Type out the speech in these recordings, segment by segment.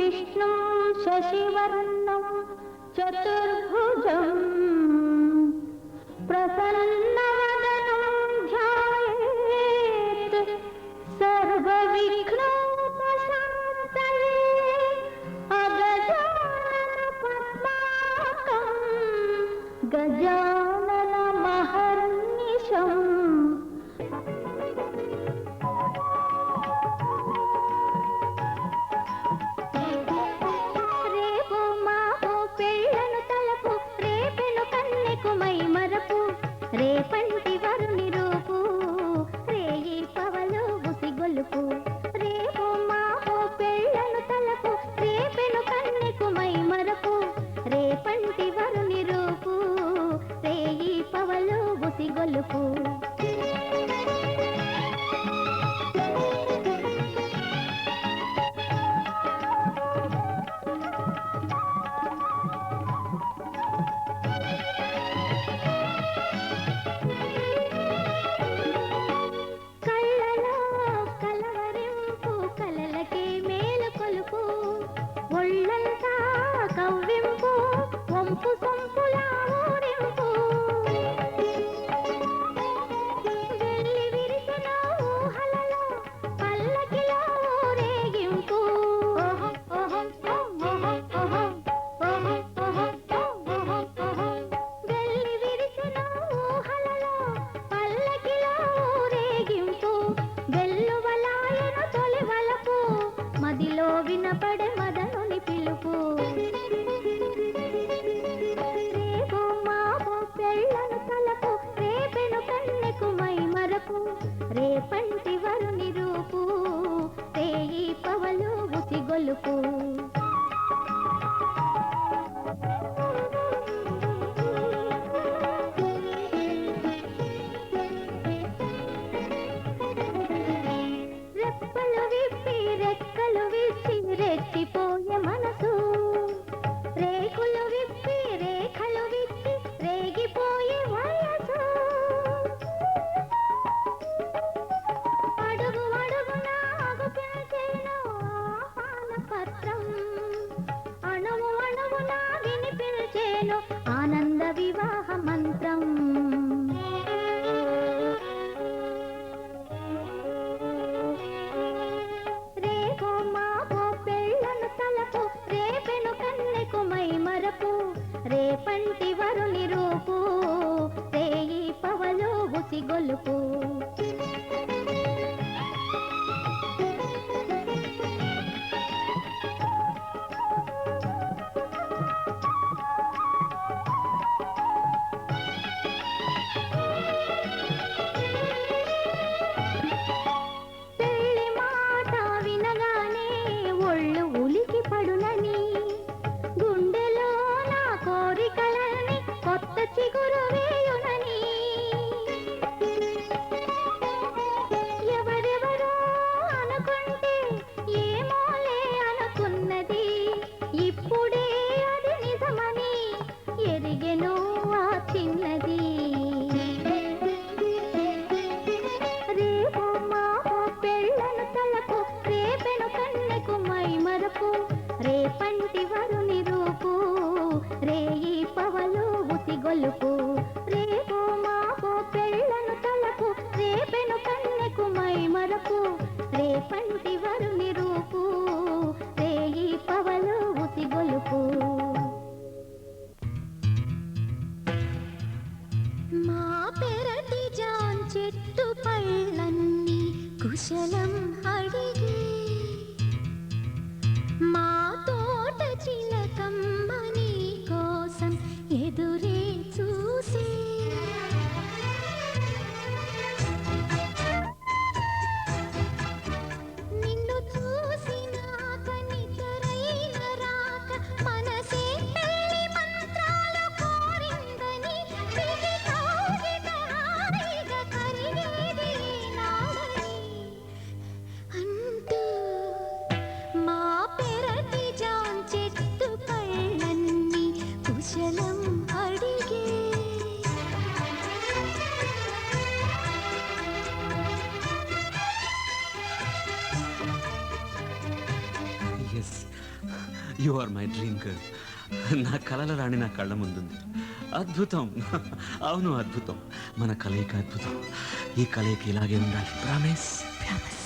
विष्णु शशिवर्णं चतुर्भुजं प्रसन्नवदनं ध्यायेत् सर्वविघ्नोपशान्तये अगजाननपद्मार्कं गजाननमहर्निशम्। రేపంటి వరుని రూపు రేయి పవలు బుసిగొలుపు రేపు మాపు పెళ్ళను తలపు రేపెను కన్నెకు మై మరపు రేపంటి వరుని రూపు రేయి పవలు బుసిగొలుపు। రేపంటి వరుని రూపు రేయి పవలు బుసిగొలుపు। రెప్పలు విప్పి రెక్కలు విప్పి రెచ్చిపోయే మనసు రేకులు విప్పి రేఖలు విప్పి రేగిపోయే వయసు ఆనంద వివాహ మంత్రం। రేపో మాపో పెళ్ళను తలపు రేపెను కన్నెకు మై మరపు రేపంటి వరుని రూపు రేయి పవలు బుసిగొలుపు। రేపంటి వరుని రూపు రేయి పవలు బుసిగొలుపు రేపో మాపో పెళ్ళను తలపు రేపెను కన్నెకు మై మరపు రేపంటి వరుని రూపు రేయి పవలు బుసిగొలుపు। మా పెరటి జాన్ చెట్టు పళ్ళన్నీ కుశలం అడిగి మా తోట చిలకమ్మ నీ కోసం ఎదురే చూసి you are my dream girl. నా కలల రాణి నా కళ్ళ ముందుంది. అద్భుతం. అవును, అద్భుతం. మన కలయిక అద్భుతం. ఈ కలయిక ఇలాగే ఉండాలి. ప్రామిస్. ప్రామిస్.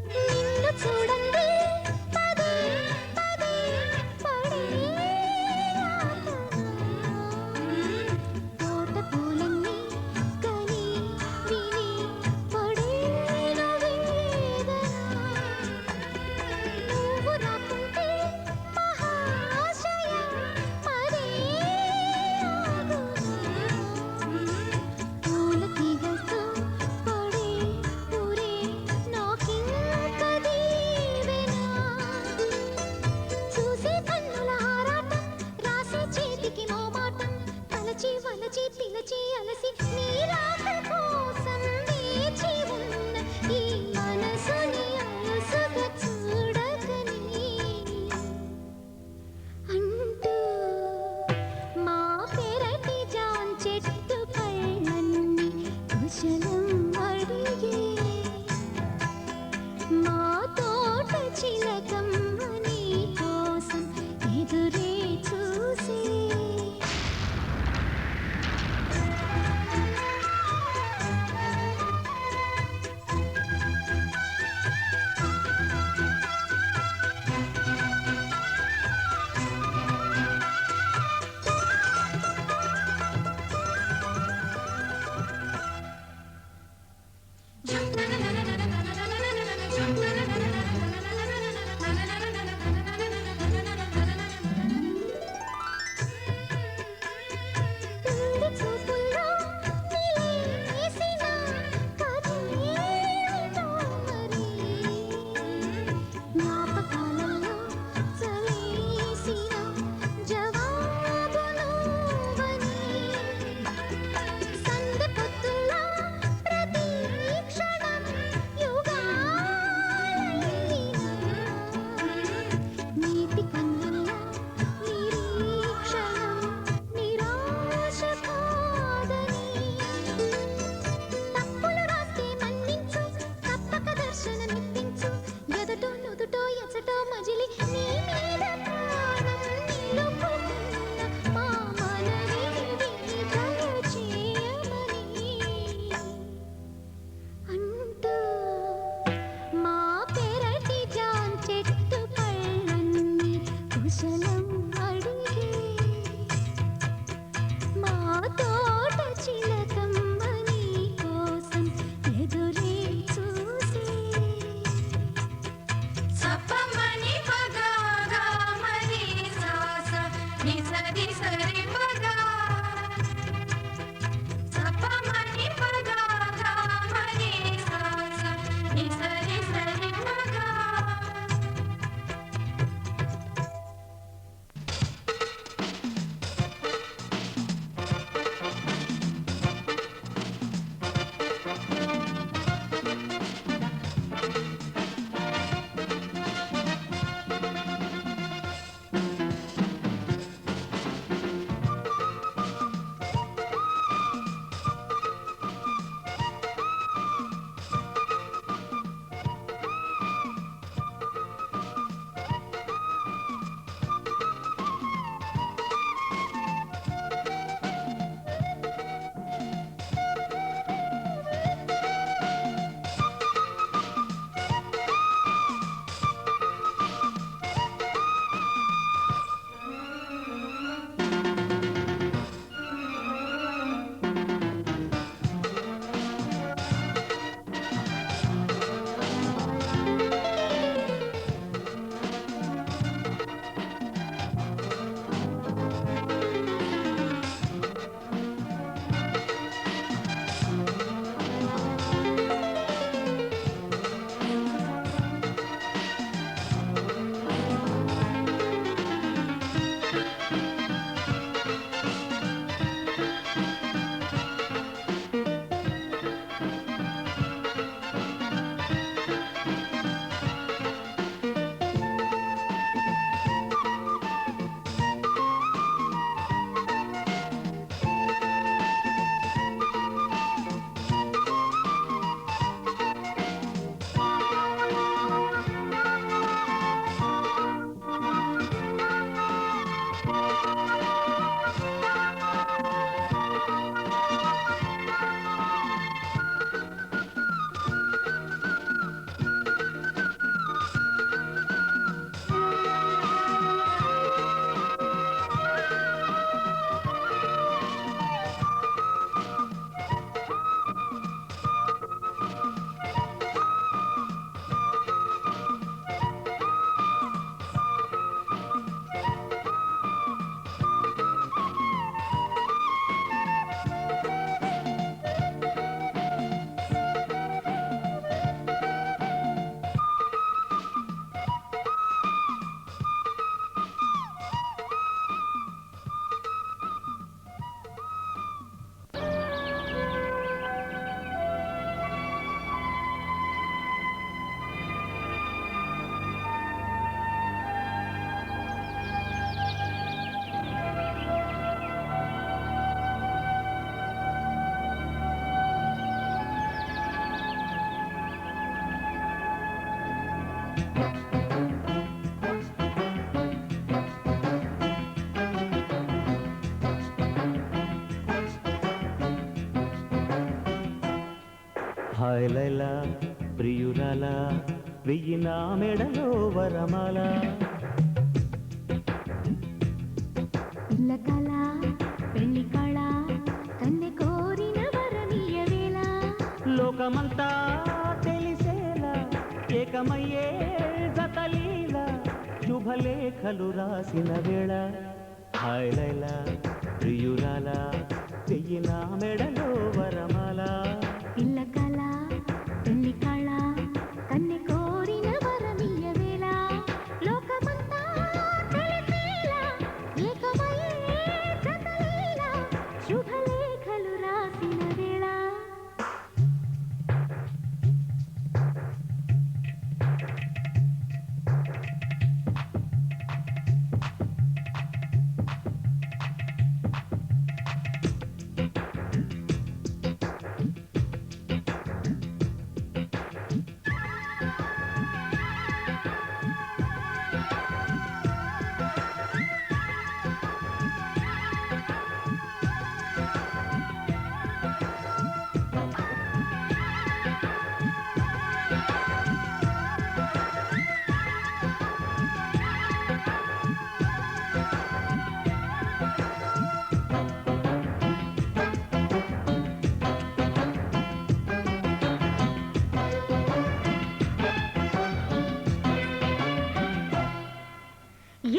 నిన్ను చూడండి పదే పదే పడే తోట పూలన్నీ కని విని పడేన వేదన నువ్వు రాకుంటే మహాశయ మరే పూల తీగతో పడే ఊరే నాకింక దీవెన చూసే కన్నుల ఆరాటం రాసే చేతికి మోమాటం తలచి వలచి పిలచి అలసి నీ రాక కోసం వేచి ఉన్న ఈ మనసుని అలసుగా చూడకని అంటూ మా పెరటి జాన్ చెట్టు పళ్ళన్నీ కుశలం అడిగే మా తోట చిలకమ్మ నీ కోసం ఎదురే చూసే హాయ్ లైలా ప్రియురాలా వెయ్యి నా మెడలో వరమాల ఇల్ల కళ పెళ్లి కళ కన్నె కోరిన వరనీయ వేళ లోకమంతా తెలిసేలా ఏకమయ్యే జతలీల శుభలేఖలు రాసిన వేళ హాయ్ లైలా ప్రియురాలా వెయ్యి నా మెడలో వరమాల ఇల్ల కళ పెళ్లి కళ కన్నె కోరిన వరనీయ వేళ లోకమంతా తెలిసేలా ఏకమయ్యే జతలీల శుభలేఖలు రాసిన వేళ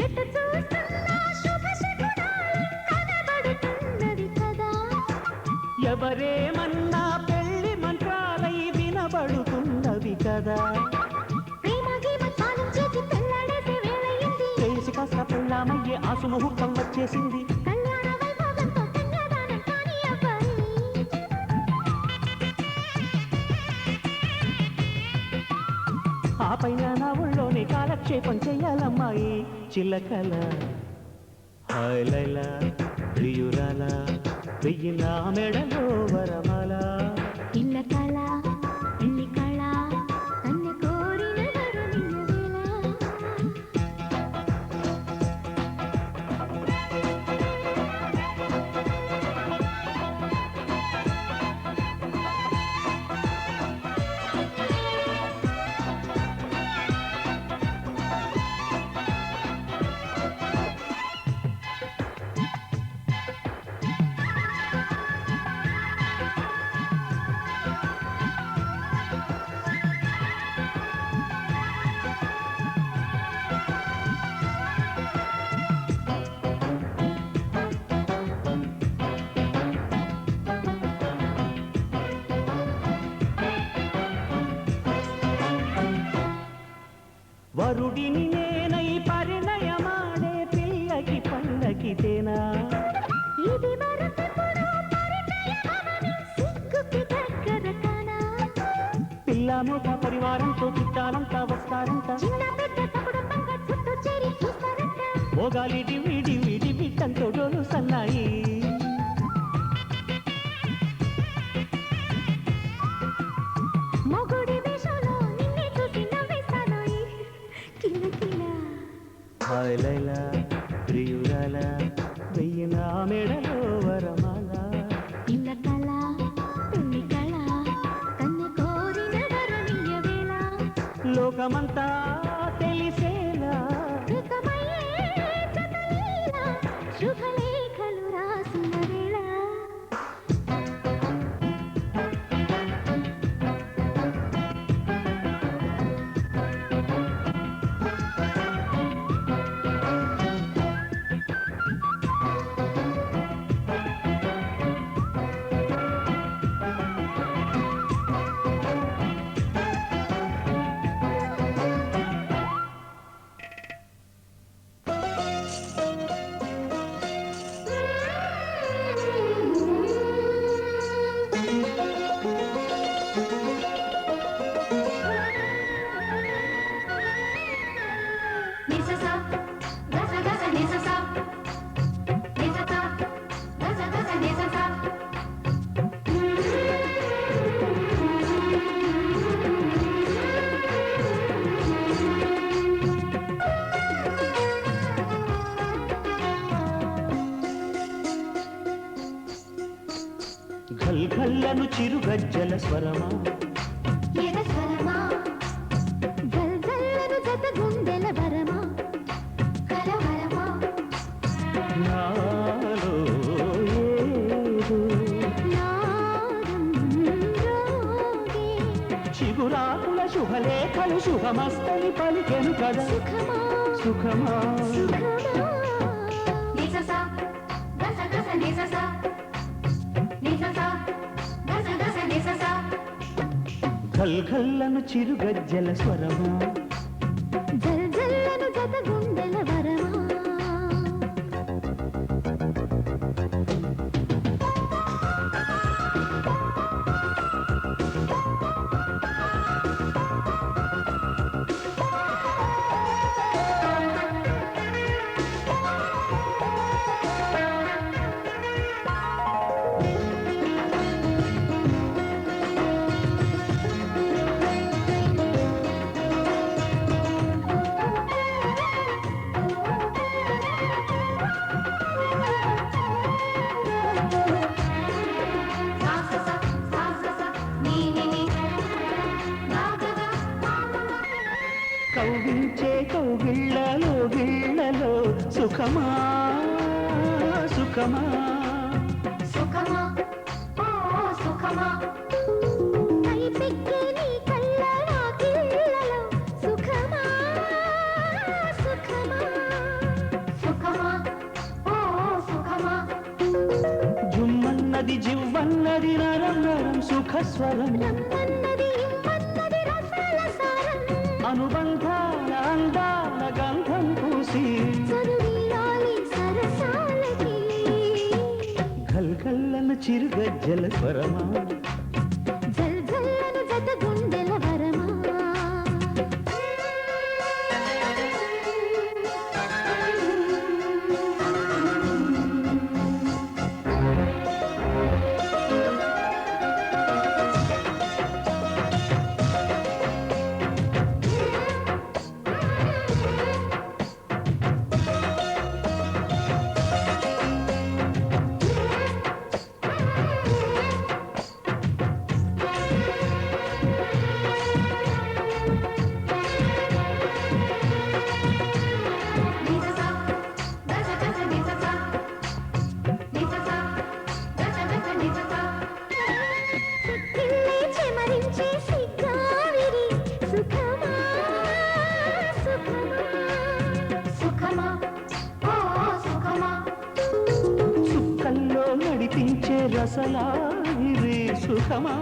ఎటు చూస్తున్నా శుభ శకునాలు కనబడుతున్నది కదా ఎవరేమన్నా పెళ్లి మంత్రాలై వినబడుతున్నవి కదా ప్రేమ గీమ తానం చేసి పెళ్ళాడేసే వేళయింది చేసి కాస్త పెళ్ళామయ్యే ఆసు ముహూర్తం వచ్చేసింది కళ్యాణ వైభోగంతో కన్యాదానం కాని అబ్బాయి ఆ పైన నా ఊళ్ళోనే కాలక్షేపం చెయ్యాలమ్మాయి చిల్లకల హాయ్ లైలా ప్రియురాలా వెయ్యి నా మెడలో వరమాల ఇల్ల కళ పెళ్లి కళ కన్నె కోరిన వరనీయ వేళ వరుడిని నేనై పరిణయమాడే పిల్లకి పల్లకితేనా ఇది వరకెప్పుడు పరిచయమవని సిగ్గుకి దగ్గర కానా పిల్ల మూట పరివారంతో చుట్టాలంతా వస్తారంట చిన్న పెద్ద కుటుంబంగా చుట్టూ చేరి చూస్తారంట మోగాలి డివి డివి డివి టంతో డోలు సన్నాయి మొగుడి వేషంలో నిన్నే చూసి నవ్వేస్తాను కిల కిల హాయ్ లైలా ప్రియురాలా వెయ్యి నా మెడలో వరమాల ఇల్ల కళ పెళ్లి కళ కన్నె కోరిన వరనీయ వేళ లోకమంతా తెలిసేలా ఏకమయ్యే జతలీల శుభలేఖలు రాసిన వేళ ఘల్ ఘల్లను చిరుగజ్జల స్వరమా ఎద స్వరమా గల్ గల్లను జత గుండెల వరమా కలవరమా నాలో ఏదో నాదం రోగే చిగురాకుల శుభలేఖలు శుభమస్తని పలికెను కదా సుఖమా సుఖమా సుఖమా నిససా గస గస నిససా నిససా గస గస నిససా ఘల్ ఘల్లను చిరుగజ్జల స్వరమా జల్ జల్లను జత గుండెల వరమా కౌగిల్చే కౌగిళ్ళలో గిళ్ళలో సుఖమా సుఖమా సుఖమా ఓ సుఖమా కై పెక్కే నీ కళ్ళ రాకిళ్ళలో సుఖమా సుఖమా సుఖమా ఓ సుఖమా జుమ్మన్నది జివ్వన్నది నరం నరం సుఖస్వరం రమ్మన్నది ఇమ్మన్నది రసాల సారం అనుబంధాల అందాల గంధం పూసి చదువీయాలి సరసాలకి ఘల్ ఘల్లను చిరుగజ్జల స్వరమా జల్ జల్లను జత గుండెల వరమా నిససా గస గస నిససా నిససా గస గస నిససా సిక్కిల్లే చెమరించే సిగ్గావిరి సుఖమా సుఖమా సుఖమా ఓ సుఖమా చుక్కల్లో నడిపించే రసలాగిరి సుఖమా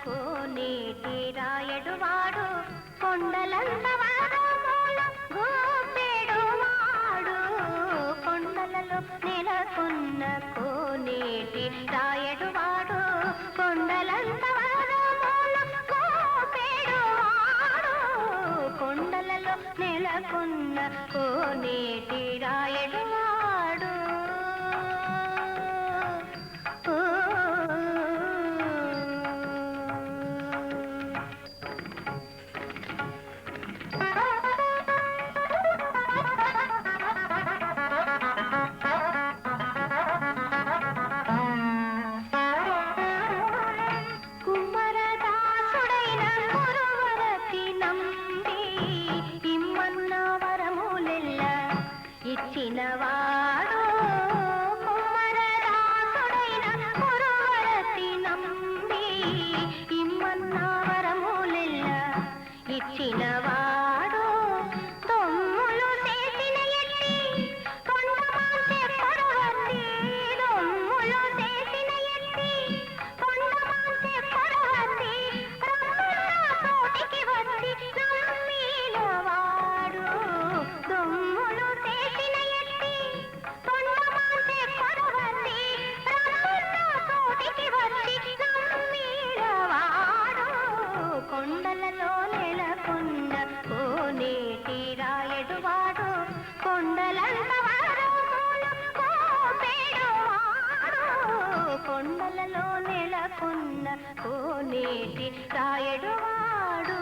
కోనేటి రాయడువాడు కొండలంత వరమూల గోపెడువాడు కొండలలో నెలకొన్న కోనేటి రాయడువాడు కొండలంత వరమూల గోపెడువాడు కొండలలో నెలకొన్న కోనేటి రాయడువాడు ఇచ్చినవాడు కుమ్మరదాసుడైన కురువరతి నంబి ఇమ్మన్న వరములెల్ల ఇచ్చినవాడు దొమ్ములు చేసిన ఎట్టి కొండమాంచె కొరవతి దొమ్ములు చేసిన ఎట్టి కొండమాంచె కొరవతి తోటికి వచ్చి నమ్మినవాడు దొమ్ములు చేసిన ఎట్టి కొండమాంచె కొరవతి తోటికి వచ్చి నమ్మినవాడు కొండలలో నెలకొన్న కోనేటి రాయడువాడు కొండలంత వరమూల గోపెడువాడు కొండలలో నెలకొన్న కోనేటి రాయడువాడు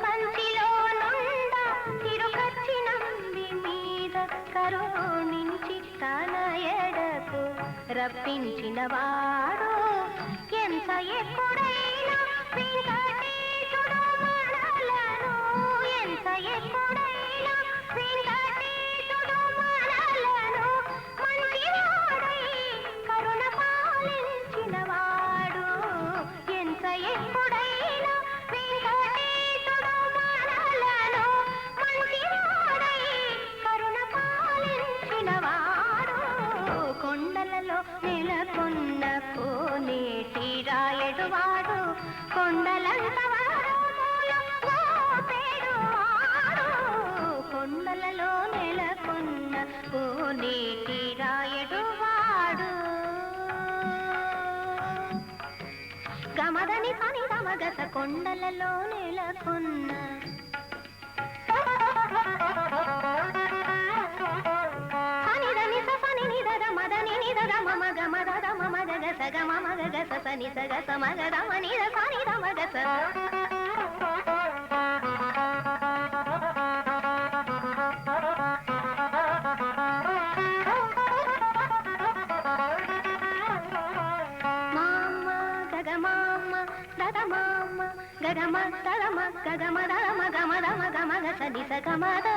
మంచిలో నుండ తిరుగచ్చి నంబి మీద కరుణించి తన ఎడకు రప్పించినవాడు ఎంత ఎప్పుడైనా వెంకటేశుడు మనలను ఎంత ఎప్పుడైనా వెంకటేశుడు మనలను మంచివాడై కరుణ పాలించినవాడు ఎంత ఎప్పుడైనా వెంకటేశుడు మనలను మంచివాడై కరుణ పాలించినవాడు కొండలలో నెలకొన్న కోనేటి రాయడువాడు కొండలంత వరమూల గోపెడువాడు కొండలలో నెలకొన్న కోనేటి రాయడువాడు గమదని పని గమగస కొండలలో నెలకొన్న సనిదని సని నిదద మదని నిదద మమ గమద మమ గగస గమ మగగస సని సగస మగద మనిద సని మగస మామ గగ మామ దద మామ గగమ దదమ గగమ దమ గమ దమ గమ గస దిస గమద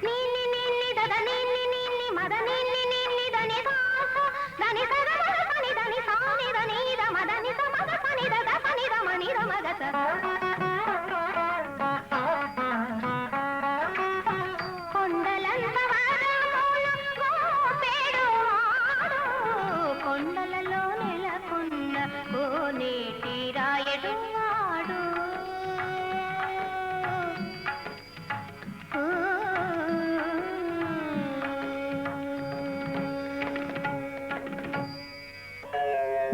నిన్ని నిన్ని దద నిన్ని నిన్ని మద నిన్ని నిన్ని దని సాస దని సద మద సని దని సాని దని ద మద ని స మద సని దద సని ద మని ద మగస కొండలంత వరమూల గోపెడువాడు కొండలలో నెలకొన్న కోనేటి రాయడువాడు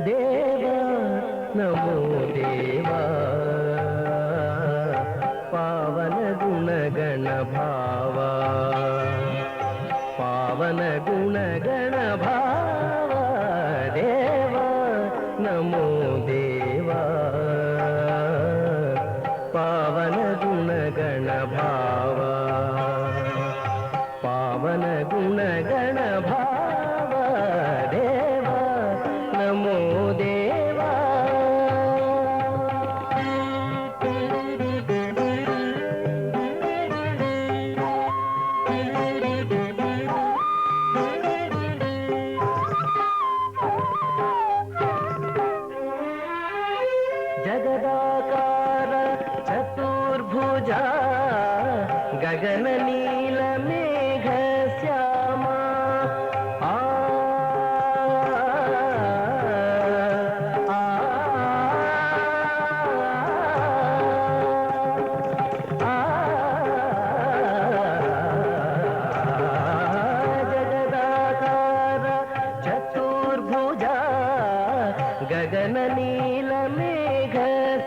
దేవా నమో దేవా పావన గుణగణ భావా పావన గుణగణ భావా దేవా నమో దేవా పావన గుణగణ భావా పావన గుణగణ భావా దేవా నమో దేవా మేఘ శ్యామ ఆ జగదాకార చతుర్భుజా గగన నీల మేఘ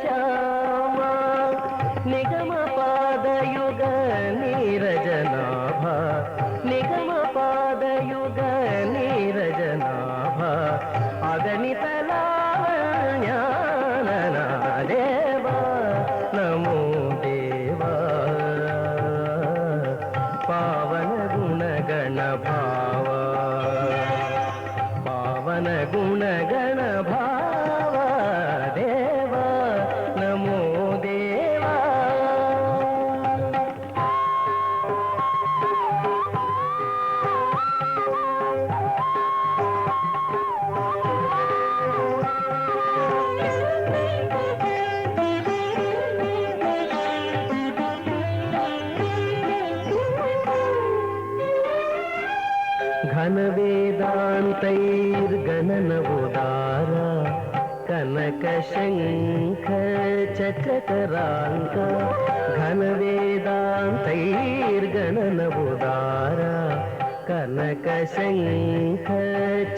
శ్యామ నిగమ పాదయుగ నీరజనాభ నిగమ పాదయుగ నీరజనాభ అగణిత లావణ్యాననా దేవా నమో దేవా పావన గుణగణ భావ పావన గుణగణ భావ దేవా నమో దేవా ఘన వేదాంతైర్గణనవోదార కనక శంఖ చక్రకరాంక ఘన వేదాంతైర్గణనవోదార కనక శంఖ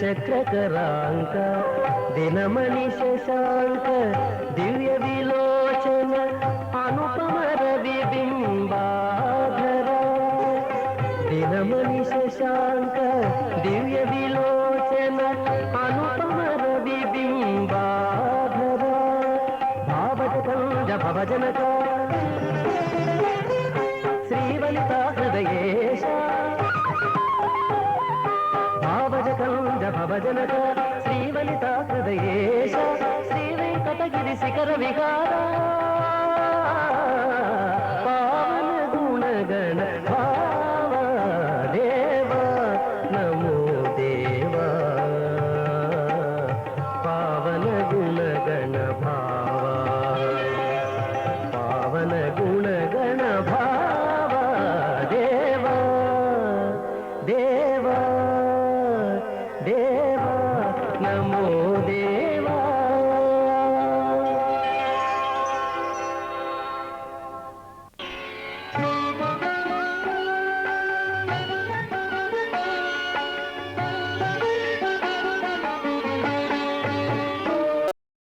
చక్రకరాంక దినమణి శశాంక దివ్య విలోచన అనుపమ రవి బింబాధర దినమణి శశాంక దివ్య విలోచన అనుపమ రవి బింబాధర భావజకంజ భవజనక శ్రీవలితా హృదయేశ భావజకంజ భవజనక శ్రీవలితా హృదయేశ శ్రీ వెంకటగిరి శిఖర విహార